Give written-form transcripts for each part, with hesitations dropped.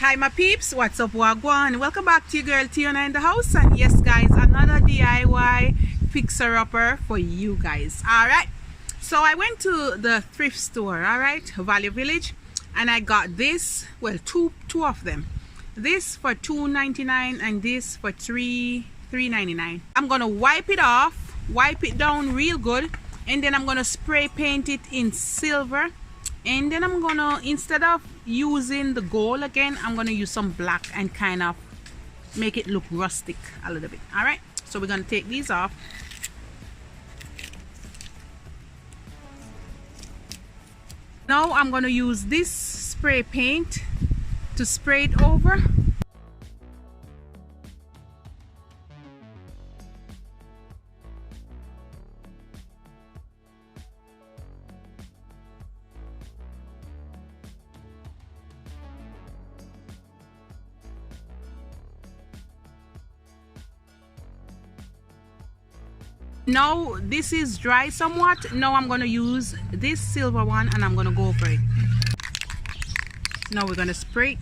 Hi my peeps, what's up, wagwan? Welcome back to your girl Tiona in the house. And yes guys, another DIY fixer-upper for you guys. Alright, so I went to the thrift store, alright, Value Village, and I got this, well, two of them. This for $2.99 and this for $3.99. I'm gonna wipe it off, wipe it down real good, and then I'm gonna spray paint it in silver. And then I'm gonna, instead of using the gold again, I'm gonna use some black and kind of make it look rustic a little bit. All right, so we're gonna take these off. Now I'm gonna use this spray paint to spray it over. Now this is dry somewhat. Now I'm going to use this silver one and I'm going to go over it. Now we're going to spray it.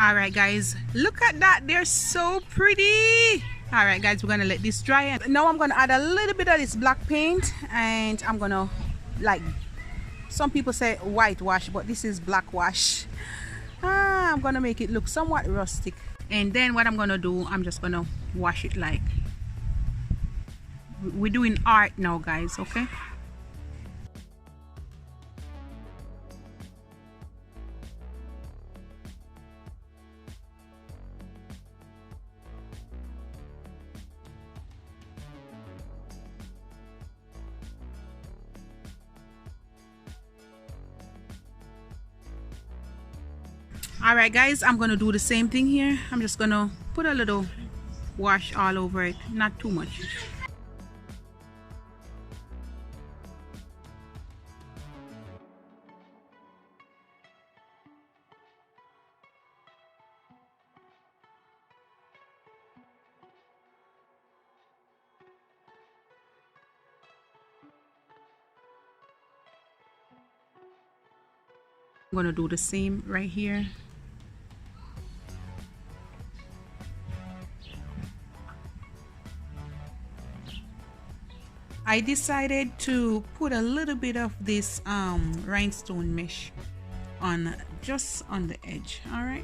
All right guys, look at that, they're so pretty. All right guys, we're gonna let this dry, and now I'm gonna add a little bit of this black paint, and I'm gonna, like some people say whitewash, but this is black wash. I'm gonna make it look somewhat rustic, and then what I'm gonna do, I'm just gonna wash it like we're doing art now guys. Okay, all right guys, I'm gonna do the same thing here. I'm just gonna put a little wash all over it, not too much. I'm gonna do the same right here. I decided to put a little bit of this rhinestone mesh on, just on the edge. All right,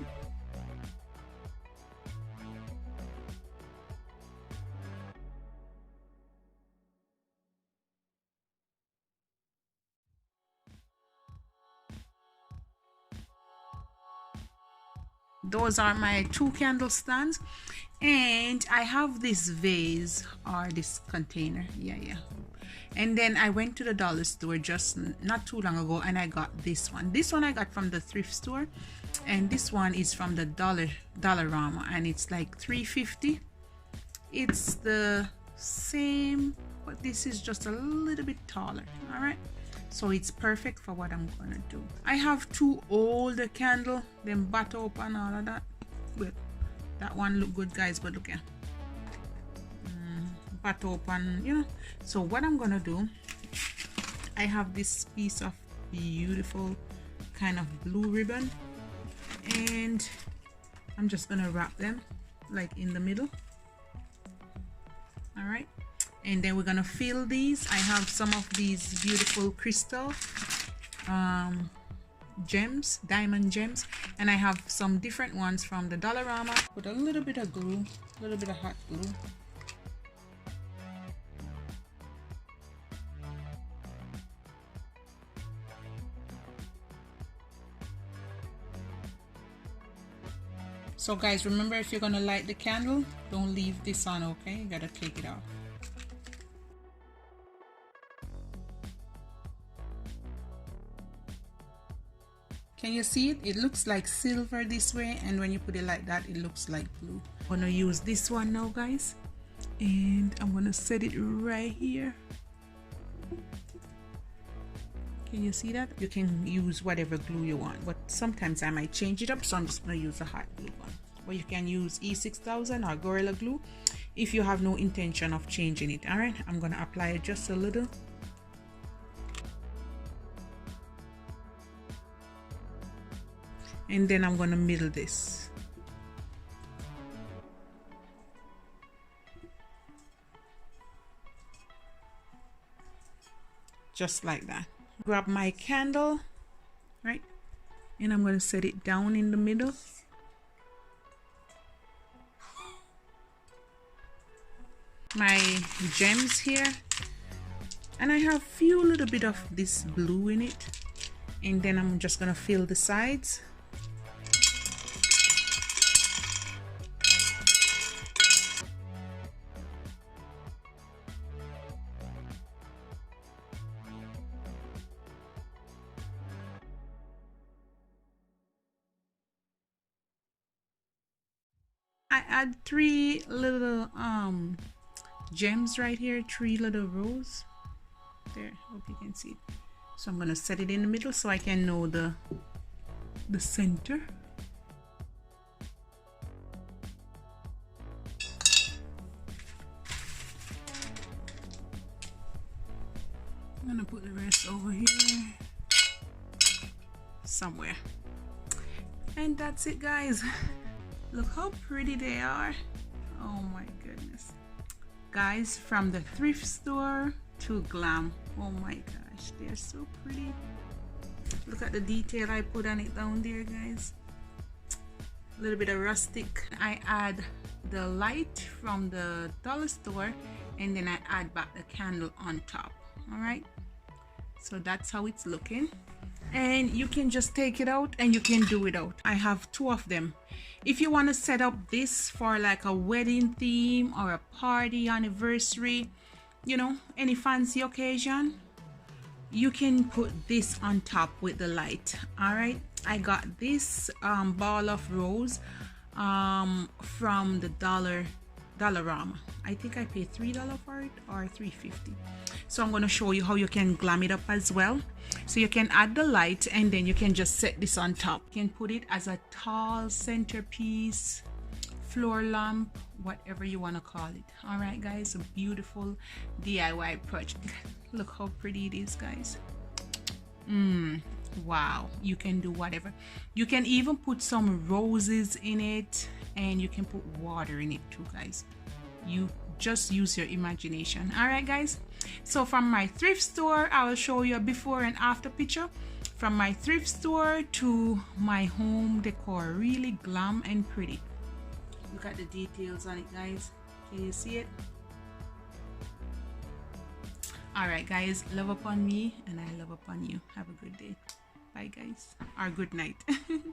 those are my two candle stands, and I have this vase or this container, yeah, and then I went to the dollar store just not too long ago and I got this one I got from the thrift store, and this one is from the Dollarama, and it's like $3.50. It's the same, but this is just a little bit taller. All right, so it's perfect for what I'm gonna do. I have two older candle, them bat up and all of that, but that one look good guys, but look at bat up, and you know. So what I'm gonna do, I have this piece of beautiful kind of blue ribbon, and I'm just gonna wrap them like in the middle. All right, and then we're gonna fill these. I have some of these beautiful crystal gems, diamond gems, and I have some different ones from the Dollarama. Put a little bit of glue, a little bit of hot glue. So guys, remember, if you're gonna light the candle, don't leave this on, okay? You gotta take it off. Can you see it? It looks like silver this way, and when you put it like that, it looks like blue. I'm gonna use this one now guys, and I'm gonna set it right here. Can you see that? You can use whatever glue you want, but sometimes I might change it up, so I'm just gonna use a hot glue one. Or you can use E6000 or Gorilla Glue if you have no intention of changing it. All right, I'm gonna apply it just a little. And then I'm gonna middle this. Just like that. Grab my candle, right? And I'm gonna set it down in the middle. My gems here, and I have few little bit of this blue in it, and then I'm just gonna fill the sides. I add 3 little gems right here, 3 little rows there. Hope you can see it. So I'm gonna set it in the middle so I can know the center. I'm gonna put the rest over here somewhere, and that's it, guys. Look how pretty they are. Oh my goodness, guys, from the thrift store to glam. Oh my gosh, they're so pretty. Look at the detail I put on it down there, guys. A little bit of rustic. I add the light from the dollar store, and then I add back the candle on top. All right, so that's how it's looking. And you can just take it out and you can do it out. I have 2 of them. If you want to set up this for like a wedding theme or a party anniversary, you know, any fancy occasion, you can put this on top with the light. All right, I got this ball of rose from the Dollarama. I think I paid $3 for it or $3.50. So I'm going to show you how you can glam it up as well. So you can add the light, and then you can just set this on top. You can put it as a tall centerpiece, floor lamp, whatever you want to call it. All right, guys, a beautiful DIY project. Look how pretty it is, guys. Wow, you can do whatever. You can even put some roses in it, and you can put water in it too, guys. You just use your imagination. All right, guys, so from my thrift store, I will show you a before and after picture from my thrift store to my home decor. Really glam and pretty. Look at the details on it, guys. Can you see it? All right, guys, love upon me and I love upon you. Have a good day. Bye, guys, or good night.